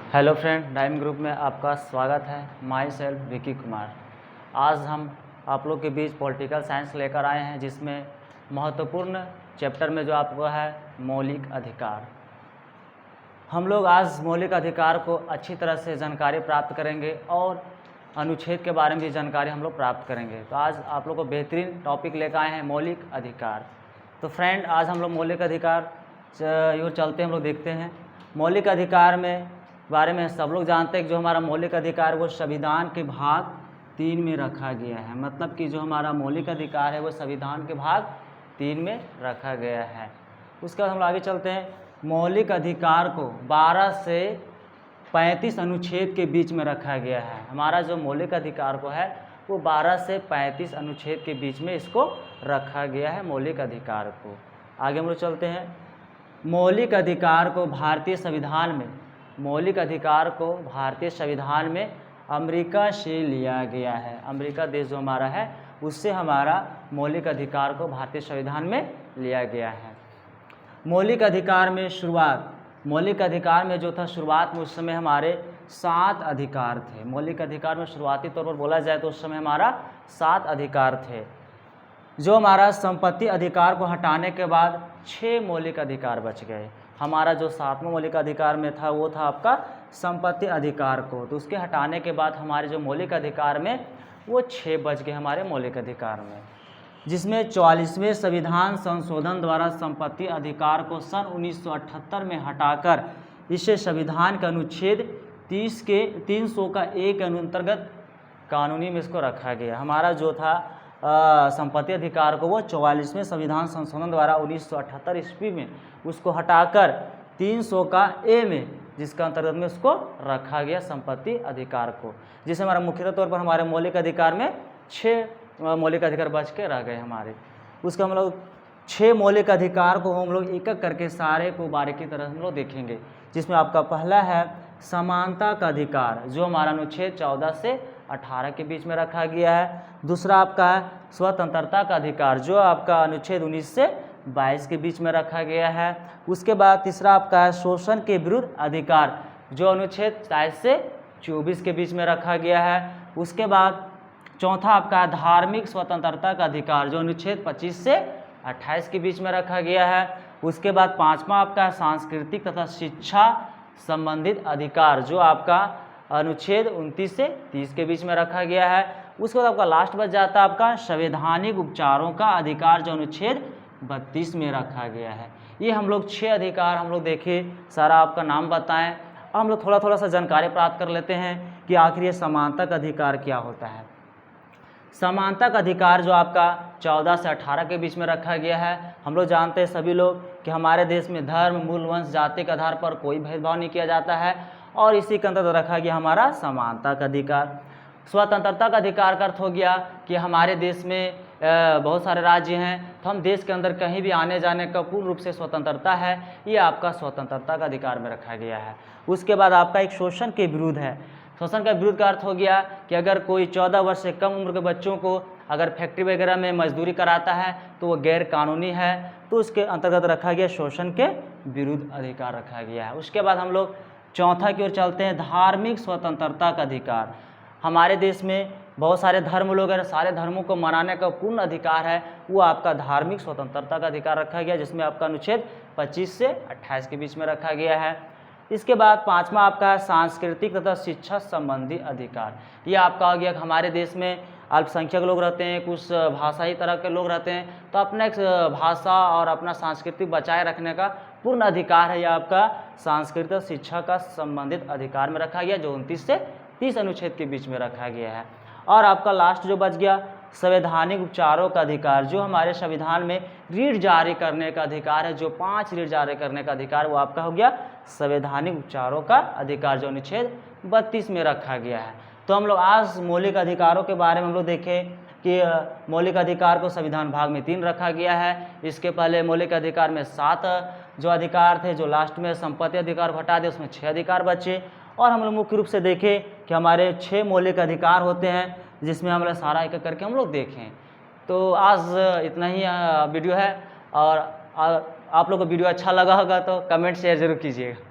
Hello friend, dime group में आपका स्वागत है। My self Vicky Kumar. आज हम आप लोग के बीच पॉलिटिकल साइंस लेकर आए हैं, जिसमें महत्वपूर्ण चैप्टर में जो आपको है मौलिक अधिकार। हम लोग आज मौलिक अधिकार को अच्छी तरह से जानकारी प्राप्त करेंगे और अनुच्छेद के बारे में भी जानकारी हम लोग प्राप्त करेंगे। तो आज आप लोग को बेहतरीन टॉपिक लेकर आए हैं मौलिक अधिकार। तो फ्रेंड, आज हम लोग मौलिक अधिकार यूँ चलते हम लोग देखते हैं। मौलिक अधिकार में बारे में सब लोग जानते हैं कि जो हमारा मौलिक अधिकार वो संविधान के भाग 3 में रखा गया है। मतलब कि जो हमारा मौलिक अधिकार है वो संविधान के भाग 3 में रखा गया है। उसके बाद हम आगे चलते हैं। मौलिक अधिकार को 12 से 35 अनुच्छेद के बीच में रखा गया है। हमारा जो मौलिक अधिकार को है वो 12 से 35 अनुच्छेद के बीच में इसको रखा गया है मौलिक अधिकार को। आगे हम लोग चलते हैं। मौलिक अधिकार को भारतीय संविधान में अमेरिका से लिया गया है। अमेरिका देश जो हमारा है उससे हमारा मौलिक अधिकार को भारतीय संविधान में लिया गया है। मौलिक अधिकार में जो था शुरुआत में उस समय हमारे 7 अधिकार थे। मौलिक अधिकार में शुरुआती तौर पर बोला जाए तो उस समय हमारा 7 अधिकार थे। जो हमारा संपत्ति अधिकार को हटाने के बाद 6 मौलिक अधिकार बच गए। हमारा जो 7वां मौलिक अधिकार में था वो था आपका संपत्ति अधिकार को, तो उसके हटाने के बाद हमारे जो मौलिक अधिकार में वो 6 बच गए हमारे मौलिक अधिकार में, जिसमें 44वें संविधान संशोधन द्वारा संपत्ति अधिकार को सन 1978 में हटाकर इसे संविधान का अनुच्छेद 300 का एक अंतर्गत कानूनी में इसको रखा गया। हमारा जो था संपत्ति अधिकार को वो 44वें संविधान संशोधन द्वारा 1978 ईस्वी में उसको हटाकर 300 का ए में, जिसका अंतर्गत में उसको रखा गया संपत्ति अधिकार को, जिसे हमारा मुख्य तौर पर हमारे मौलिक अधिकार में 6 मौलिक अधिकार बच के रह गए हमारे। उसका हम लोग 6 मौलिक अधिकार को हम लोग एक एक करके सारे को बारीकी तरह हम लोग देखेंगे। जिसमें आपका पहला है समानता का अधिकार, जो हमारा अनुच्छेद 14 से 18 के बीच में रखा गया है। दूसरा आपका है स्वतंत्रता का अधिकार, जो आपका अनुच्छेद 19 से 22 के बीच में रखा गया है। उसके बाद तीसरा आपका है शोषण के विरुद्ध अधिकार, जो अनुच्छेद 27 से 24 के बीच में रखा गया है। उसके बाद चौथा आपका है धार्मिक स्वतंत्रता का अधिकार, जो अनुच्छेद 25 से 28 के बीच में रखा गया है। उसके बाद पांचवा आपका है सांस्कृतिक तथा शिक्षा संबंधित अधिकार, जो आपका अनुच्छेद 29 से 30 के बीच में रखा गया है। उसके बाद आपका लास्ट बच जाता है आपका संवैधानिक उपचारों का अधिकार, जो अनुच्छेद 32 में रखा गया है। ये हम लोग 6 अधिकार हम लोग देखे, सारा आपका नाम बताएं। अब हम लोग थोड़ा सा जानकारी प्राप्त कर लेते हैं कि आखिर ये समानता का अधिकार क्या होता है। समानता का अधिकार जो आपका 14 से 18 के बीच में रखा गया है। हम लोग जानते हैं सभी लोग कि हमारे देश में धर्म, मूल, वंश, जाति के आधार पर कोई भेदभाव नहीं किया जाता है, और इसी के अंतर्गत रखा गया हमारा समानता का अधिकार। स्वतंत्रता का अधिकार का अर्थ हो गया कि हमारे देश में बहुत सारे राज्य हैं, तो हम देश के अंदर कहीं भी आने जाने का पूर्ण रूप से स्वतंत्रता है, ये आपका स्वतंत्रता का अधिकार में रखा गया है। उसके बाद आपका एक शोषण के विरुद्ध है। शोषण का विरुद्ध का अर्थ हो गया कि अगर कोई 14 वर्ष से कम उम्र के बच्चों को अगर फैक्ट्री वगैरह में मजदूरी कराता है तो वो गैर कानूनी है, तो उसके अंतर्गत रखा गया शोषण के विरुद्ध अधिकार रखा गया है। उसके बाद हम लोग चौथा की ओर चलते हैं, धार्मिक स्वतंत्रता का अधिकार। हमारे देश में बहुत सारे धर्म लोग हैं, सारे धर्मों को मनाने का पूर्ण अधिकार है, वो आपका धार्मिक स्वतंत्रता का अधिकार रखा गया, जिसमें आपका अनुच्छेद 25 से 28 के बीच में रखा गया है। इसके बाद पांचवा आपका है सांस्कृतिक तथा शिक्षा संबंधी अधिकार। ये आपका हो गया कि हमारे देश में अल्पसंख्यक लोग रहते हैं, कुछ भाषाई तरह के लोग रहते हैं, तो अपना एक भाषा और अपना संस्कृति बचाए रखने का पूर्ण अधिकार है। यह आपका सांस्कृतिक शिक्षा का संबंधित अधिकार में रखा गया, जो 29 से 30 अनुच्छेद के बीच में रखा गया है। और आपका लास्ट जो बच गया संवैधानिक उपचारों का अधिकार, जो हमारे संविधान में रीट जारी करने का अधिकार है, जो 5 रीट जारी करने का अधिकार वो आपका हो गया संवैधानिक उपचारों का अधिकार, जो अनुच्छेद 32 में रखा गया है। तो हम लोग आज मौलिक अधिकारों के बारे में हम लोग देखें कि मौलिक अधिकार को संविधान भाग में 3 रखा गया है। इसके पहले मौलिक अधिकार में 7 जो अधिकार थे, जो लास्ट में संपत्ति अधिकार को हटा दिया उसमें 6 अधिकार बचे। और हम लोग मुख्य रूप से देखें कि हमारे 6 मौलिक अधिकार होते हैं, जिसमें हम लोग सारा एक करके हम लोग देखें। तो आज इतना ही वीडियो है, और आप लोग को वीडियो अच्छा लगा होगा तो कमेंट शेयर जरूर कीजिएगा।